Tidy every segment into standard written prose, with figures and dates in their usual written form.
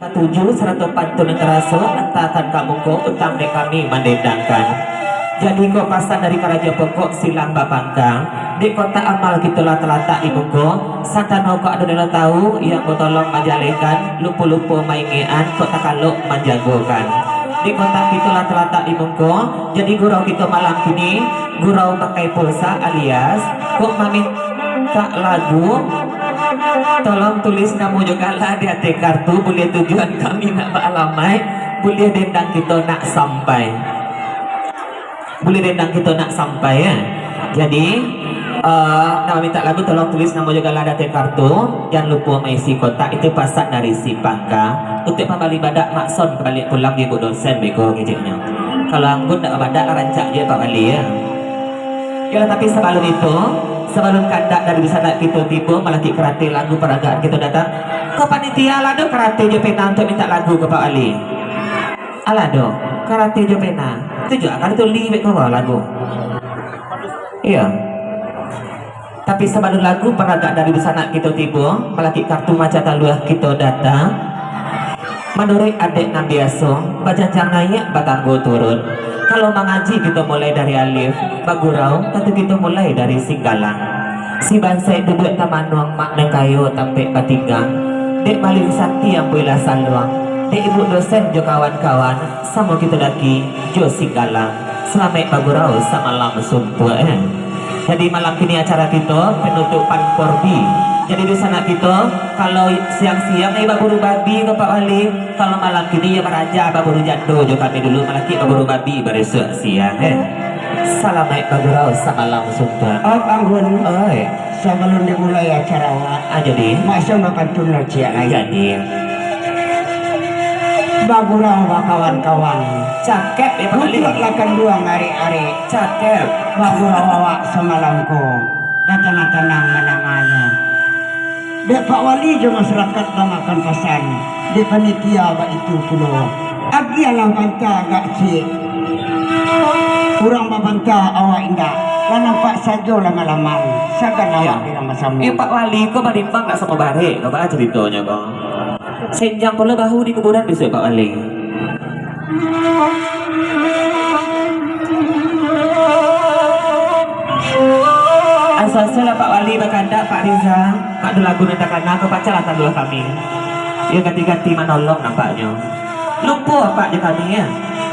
Tujuh serta pantun teraso entakan kamu ko utang de kami mendendangkan. Jadi ko pasan dari karaja pokok silang bapangkang di kota amal gitulah telata ibu ko satano ko ada dalam tahu yang ko tolong majalekan lupu-lupu maingian ko takaluk menjagokan di kota gitulah telata ibu ko. Jadi gurau kita malam kini gurau pakai pulsa alias ko meminta lagu. Tolong tulis kamu juga lah di hati kartu. Boleh tujuan kami nak alamai. Boleh dendang kita nak sampai. Boleh dendang kita nak sampai ya. Jadi nama minta lagu tolong tulis nama juga lah di hati kartu. Jangan lupa mengisi kotak itu pasak dari si Pangka. Untuk pembali badak makson balik pulang ibu dosen bego kecilnya. Kalau anggun tak badak rancak dia Pak Wali ya. Ya tapi sebelum itu, sebelum kandak dari sana kita tiba malah kerate lagu peragaan kita datang ke panitia alado kerate je pena untuk minta lagu ke Pak Ali. Alado kerate je pena itu juga kan itu liwet bawa lagu. Iya. Tapi sebelum lagu peragaan dari sana kita tiba malah kartu maca taluah kita datang. Menurut adik Nabiaso, bajajang naik batanggo turun. Kalau mengaji kita mulai dari alif, bagurau, tentu kita mulai dari singgalang. Si bansai duduk taman nuang makna kayu sampai patigang. Dek maling sakti yang boleh saluang. Dek ibu dosen jo kawan-kawan, sama kita lagi jo singgalang. Selamat bagurau sama malam sumpah Jadi malam ini acara kita penutupan korbi. Jadi di sana kita kalau siang-siang baburu babi ke Pak Wali, kalau malam kini ya beraja baburu jando jo kami dulu malaki baburu babi beresuk siang Salamat bagurau samalam sumpah. Oh anggun, oi, sebelum dimulai acara jadi masa makan tuna cia jadi bagurau kawan-kawan cakep ya Pak Wali. Lakan dua hari-hari cakep bagurau awak semalamku tenang-tenang menanganya. Dek Pak Wali je masyarakat namakan pasan di panitia abad itu kulo agi alang panta agak cik kurang babanta awak indah lan nampak saja lama-lama sagan awak di nama samu. Pak Wali kok berimbang gak sama bare kok apa ceritanya kok senjang pula bahu di kuburan besok Pak Wali. Asal-asal Pak Wali berkanda Pak Riza Pak ada lagu nentakan aku pacar atas dua kami. Ya ganti-ganti menolong nampaknya. Lupa apanya kami ya.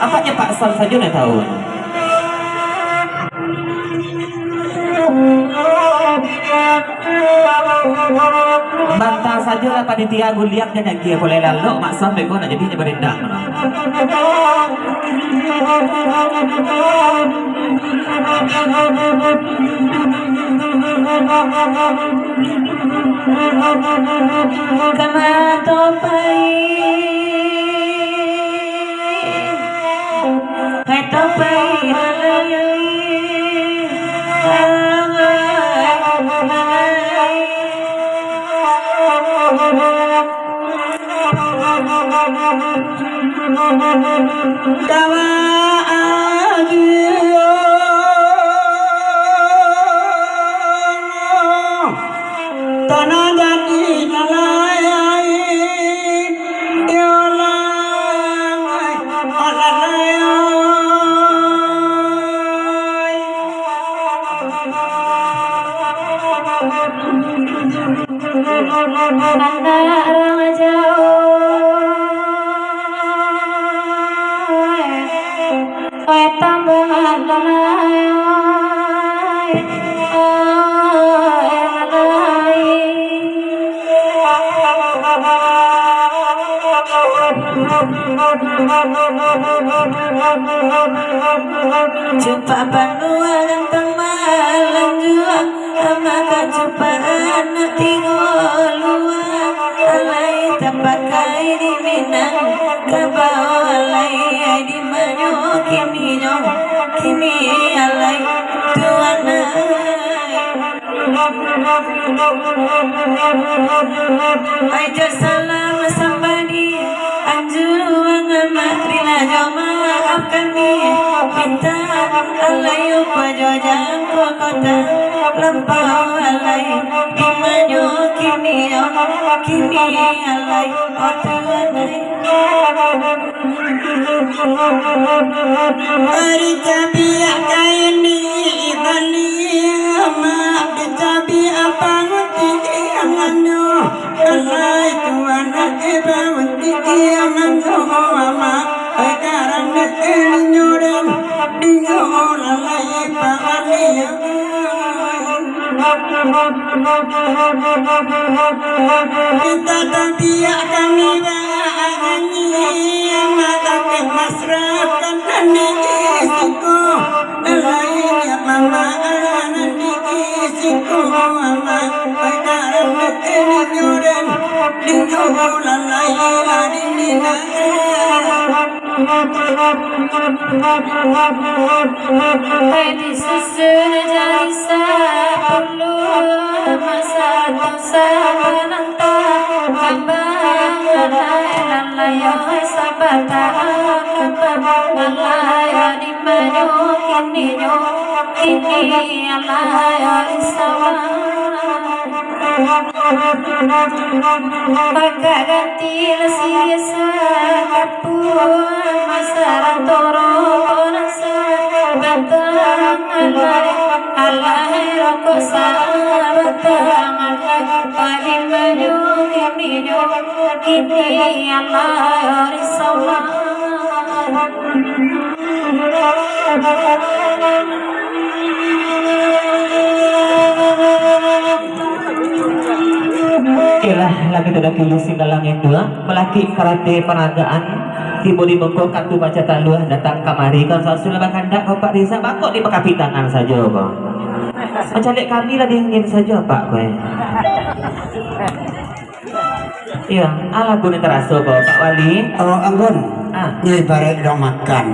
Apanya Pak Sol saja nak tahu. Bantah saja lah panitia guliak dan lagi boleh lalu mak Sol bego nak jadi berendang. Kamatopai Hatopai Dawa agiyo tanah jadi nalayai yolang alalayai nanda ramajau tambangan Jumpa banua ganteng malang jua Amaka jumpa anak tingolua Alai tapakai di Minang Kabau alai di Manyo Kimi alai tuanai Aja salam sambadi Anjuang makrila joma maafkan dia Minta alayu pajojang kota Lampau alai Imanyo kini alai Otuanai Hari cabi kaini balima cabi apa ngerti anganyo alai tuana eba ngerti anganyo mama sekarang nekeni nyoren dinyo alai pangania kita tabiak kami bahangi mata ke masrakan nani isiku lainnya mama nani isiku mama sekarang nekeni nyoren dinyo lalai adinina Pedi susun jadi sepuluh masa dosa penanta kembang lalaya sabata kembang lalaya di mana kini lalaya sama maka ganti lesiasa kapur masaran toro konasa batang alai roko batang alai paling banyu kini alai risama Ialah lagi tidak kilu singgalang itu melaki karate peragaan tiba di mengkong kantu baca taluah datang kamari kan sasul bakanda kau Pak Riza bakok di pekapitangan saja kau mencalik kami lah dingin saja Pak kowe iya ala guna terasa kau Pak Wali oh anggun nyai barek dong makan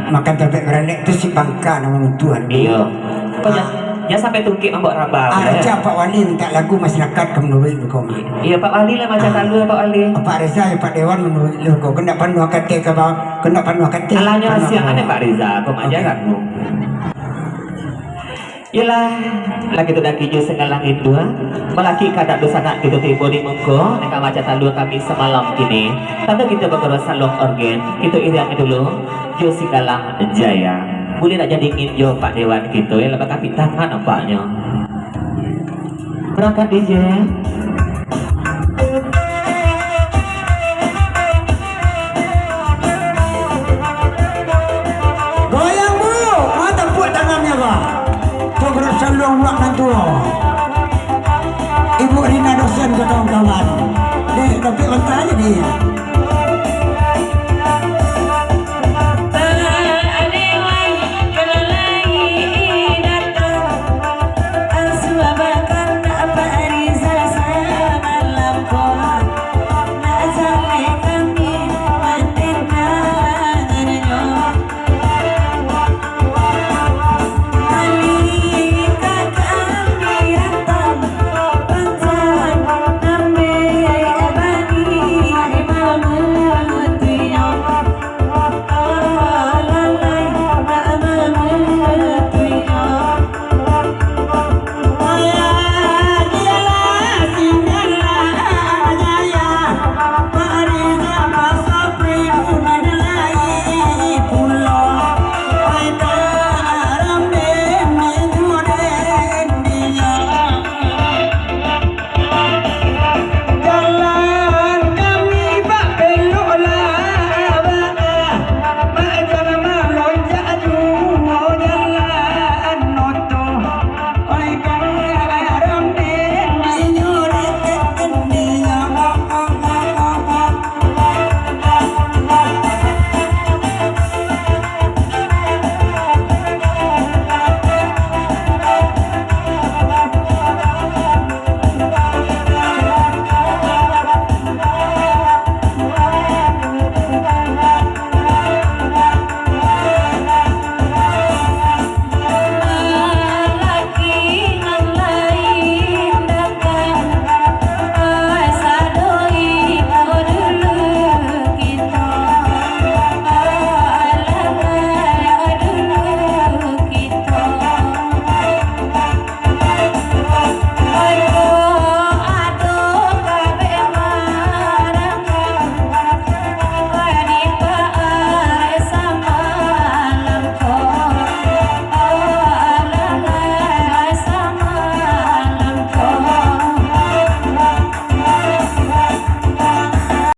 makan tebek berenek itu si bangka nama Tuhan iya kau ya sampai tungki ambok rabau aja Pak Wali minta lagu masyarakat ke menurut lu kau iya Pak Wali lah baca taluah Pak Wali Pak Reza ya Pak Dewan menurut lu kau kena panuh kate ke bawah kena panuh kate alanya siang ada Pak Riza kau majaranmu ialah lagi tu dah kiju sengalang itu melaki kadang dosa nak kita tiba di mengko neka maca talu kami semalam kini tanda kita bergerak salong organ itu iriang dulu jo singgalang jaya boleh nak jadi ingin jo Pak Dewan gitu ya lepas kapitan kan nampaknya berangkat DJ goyang bu mau tepuk tangannya Pak Togros salong buat nantu Ibu Rina dosen ke kawan-kawan dek tapi bertanya dia